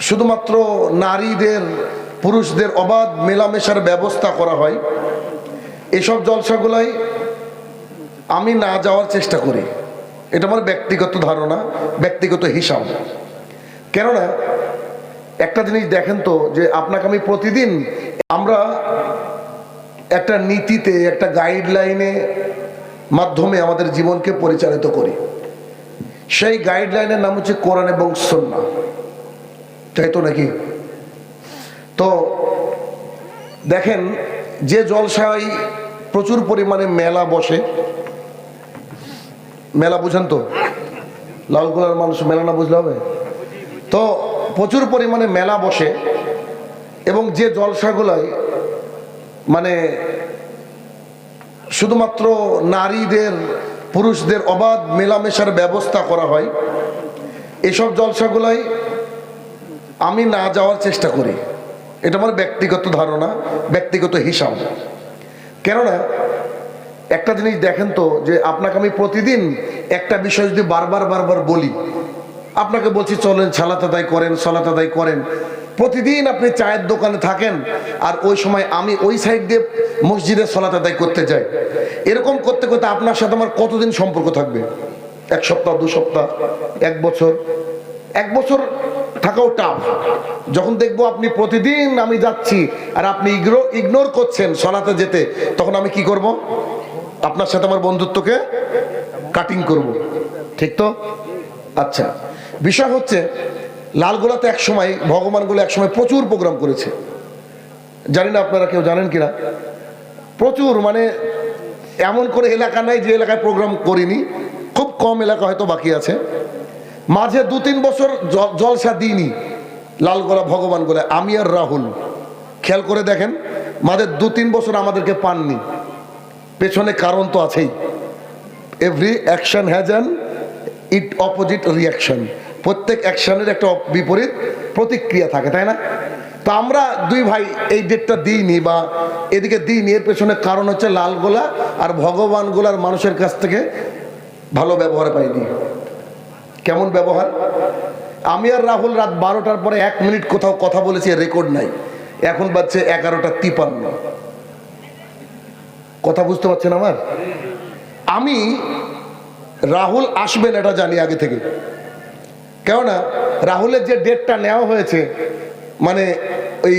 শুধুমাত্র নারীদের পুরুষদের অবাধ মেলামেশার ব্যবস্থা করা হয়, এসব জলসাগুলাই আমি না যাওয়ার চেষ্টা করি। এটা আমার ব্যক্তিগত ধারণা, ব্যক্তিগত হিসাব। কেননা একটা জিনিস দেখেন তো, যে আপনাকে আমি প্রতিদিন আমরা একটা নীতিতে, একটা গাইডলাইনে মাধ্যমে আমাদের জীবনকে পরিচালিত করি। সেই গাইডলাইনের নাম হচ্ছে কোরআন এবং সুন্নাহ, তাই তো নাকি? তো দেখেন, যে জলসায় প্রচুর পরিমাণে মেলা বসে, মেলা বুঝেন তো, লালগোলার মানুষ মেলা না বুঝলে হবে। তো প্রচুর পরিমাণে মেলা বসে এবং যে জলসাগুলোয় মানে শুধুমাত্র নারীদের পুরুষদের অবাধ মেলামেশার ব্যবস্থা করা হয়, এসব জলসাগুলাই আমি না যাওয়ার চেষ্টা করি। এটা আমার ব্যক্তিগত ধারণা, ব্যক্তিগত হিসাব। কেননা একটা জিনিস দেখেন তো, যে আপনাকে আমি প্রতিদিন একটা বিষয় যদি বারবার বলি, আপনাকে বলছি চলেন সালাত আদায় করেন, সালাত আদায় করেন, প্রতিদিন আপনি চায়ের দোকানে থাকেন আর ওই সময় আমি ওই সাইড দিয়ে মসজিদে সালাত আদায় করতে যাই, এরকম করতে করতে আপনার সাথে আমার কতদিন সম্পর্ক থাকবে? 1 সপ্তাহ, 2 সপ্তাহ, 1 বছর? 1 বছর থাকাও টাফ। যখন দেখবো আপনি প্রতিদিন আমি যাচ্ছি আর আপনি ইগনোর করছেন সালাতে যেতে, তখন আমি কি করব? আপনার সাথে আমার বন্ধুত্বকে কাটিং করব, ঠিক তো? আচ্ছা, বিষয় হচ্ছে লালগোলাতে এক সময় ভগবানগুলো এক সময় প্রচুর প্রোগ্রাম করেছে, জানি না আপনারা কেউ জানেন কিনা। প্রচুর, মানে এমন করে এলাকা নাই যে এলাকায় প্রোগ্রাম করিনি, খুব কম এলাকা হয়তো বাকি আছে। মাঝে 2-3 বছর জলসা দিইনি লালগোলা ভগবানগুলো, আমি আর রাহুল। খেয়াল করে দেখেন, মাঝে 2-3 বছর আমাদেরকে পাননি। পেছনে কারণ তো আছেই। Every action has an it opposite reaction. প্রত্যেক অ্যাকশনের একটা বিপরীত প্রতিক্রিয়া থাকে, তাই না? তো আমরা 2 ভাই এই ডেটটা দিইনি বা এদিকে দিইনি, এর পেছনে কারণ হচ্ছে লালগোলা আর ভগবানগুলার মানুষের কাছ থেকে ভালো ব্যবহার পাইনি। কেমন ব্যবহার? আমি আর রাহুল রাত 12টার পরে 1 মিনিট কোথাও কথা বলেছি, রেকর্ড নাই। এখন বাজছে 11:53। কথা বুঝতে পারছেন আমার? আমি রাহুল আসবেন এটা জানি আগে থেকে, কেননা রাহুলের যে ডেটটা নেওয়া হয়েছে, মানে ওই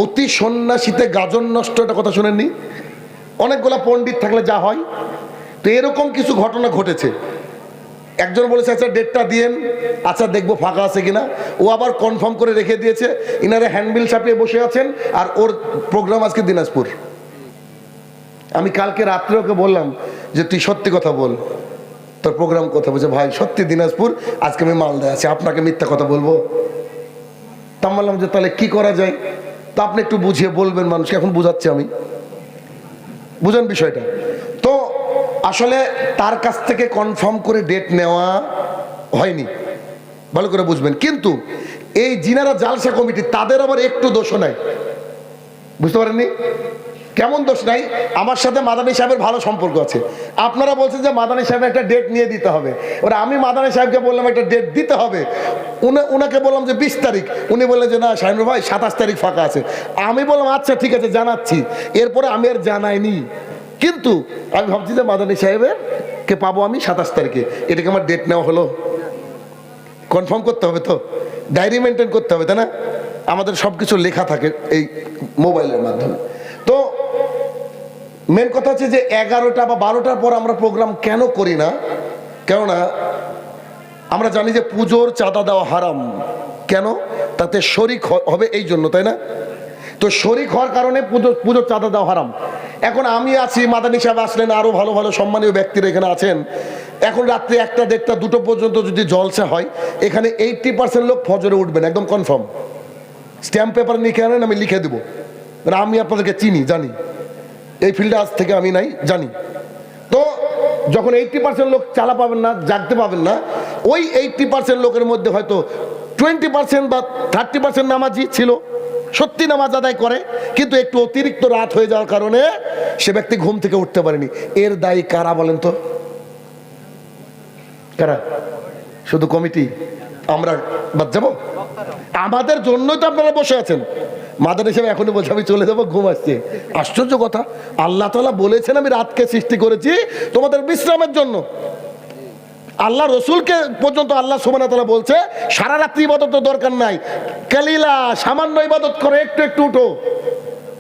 অতি সন্ন্যাসীতে গাজন নষ্ট, এটা কথা শুনেননি? অনেকগুলা পণ্ডিত থাকলে যা হয়, তো এরকম কিছু ঘটনা ঘটেছে। একজন বলেছে আচ্ছা ডেটটা দিয়েন, আচ্ছা দেখবো ফাঁকা আছে কিনা। ও আবার কনফার্ম করে রেখে দিয়েছে, ইনারে হ্যান্ডবিল চাপিয়ে বসে আছেন, আর ওর প্রোগ্রাম আজকে দিনাজপুর। আমি কালকে রাত্রে ওকে বললাম যে তুই সত্যি কথা বল, তোর প্রোগ্রাম কথা বলছে, ভাই সত্যি দিনাজপুর, আজকে আমি মালদায় আছি, আপনাকে মিথ্যা কথা বলবো? তা বললাম যে তাহলে কি করা যায়, তা আপনি একটু বুঝিয়ে বলবেন মানুষকে। এখন বুঝাচ্ছি আমি, বুঝেন বিষয়টা। তো আসলে তার কাছ থেকে কনফার্ম করে ডেট নেওয়া হয়নি, ভালো করে বুঝবেন। কিন্তু এই যিনারা জালসা কমিটি, তাদের আবার একটু দোষও নাই, বুঝতে পারেননি? কেমন দোষ নাই? আমার সাথে মাদানী সাহেবের ভালো সম্পর্ক আছে। আপনারা বলছেন যে মাদানী সাহেবের একটা ডেট নিয়ে দিতে হবে, এবার আমি মাদানী সাহেবকে বললাম একটা ডেট দিতে হবে, উনাকে বললাম যে 20 তারিখ, উনি বললেন যে না শাহিনুর ভাই 27 তারিখ ফাঁকা আছে। আমি বললাম আচ্ছা ঠিক আছে জানাচ্ছি, এরপরে আমি আর জানাইনি। কিন্তু আমি ভাবছি যে মাদানী সাহেবের কে পাবো আমি 27 তারিখে, এটাকে আমার ডেট নেওয়া হলো? কনফার্ম করতে হবে তো, ডায়েরি মেনটেন করতে হবে, তাই না? আমাদের সব কিছু লেখা থাকে এই মোবাইলের মাধ্যমে। তো মেন কথা হচ্ছে যে 11টা বা 12টার পর আমরা প্রোগ্রাম কেন করি না? কেননা আমরা জানি যে পুজোর চাঁদা দেওয়া হারাম। কেন? তাতে শরিক হবে এই জন্য, তাই না? তো শরিক হওয়ার কারণে পুজোর চাঁদা দেওয়া হারাম। এখন আমি আছি, মাদানী সাহেব আসলেন, আরো ভালো ভালো সম্মানীয় ব্যক্তিরা এখানে আছেন। এখন রাত্রে 1টা, 1:30, 2টো পর্যন্ত যদি জলসা হয়, এখানে 80% লোক ফজরে উঠবেন, একদম কনফার্ম। স্ট্যাম্প পেপার নিয়ে আনেন, আমি লিখে দেবো। আমি আপনাদেরকে চিনি, জানি, এই ফিল্ডে আজ থেকে আমি নাই, জানি। তো যখন 80% লোক চালা পাবেন না, জাগতে পাবেন না, ওই 80% লোকের মধ্যে হয়তো 20% বা 30% নামাজি ছিল, সত্যি নামাজ আদায় করে, কিন্তু একটু অতিরিক্ত রাত হয়ে যাওয়ার কারণে সে ব্যক্তি ঘুম থেকে উঠতে পারেনি। এর দায়ী কারা বলেন তো? কারা? শুধু কমিটি? আমরা বাদ যাবো? আমাদের জন্যই তো আপনারা বসে আছেন। মাদার হিসেবে এখনই বলছে আমি চলে যাবো, ঘুম আসছে। আশ্চর্য কথা, আল্লাহ তাআলা বলেছেন আমি রাতকে সৃষ্টি করেছি তোমাদের বিশ্রামের জন্য। আল্লাহ রসুলকে পর্যন্ত আল্লাহ সুবহানাহু ওয়া তাআলা বলছে সারা রাত্রি ইবাদত দরকার নাই, কালিলা সামান্য ইবাদত করে একটু একটু উঠো।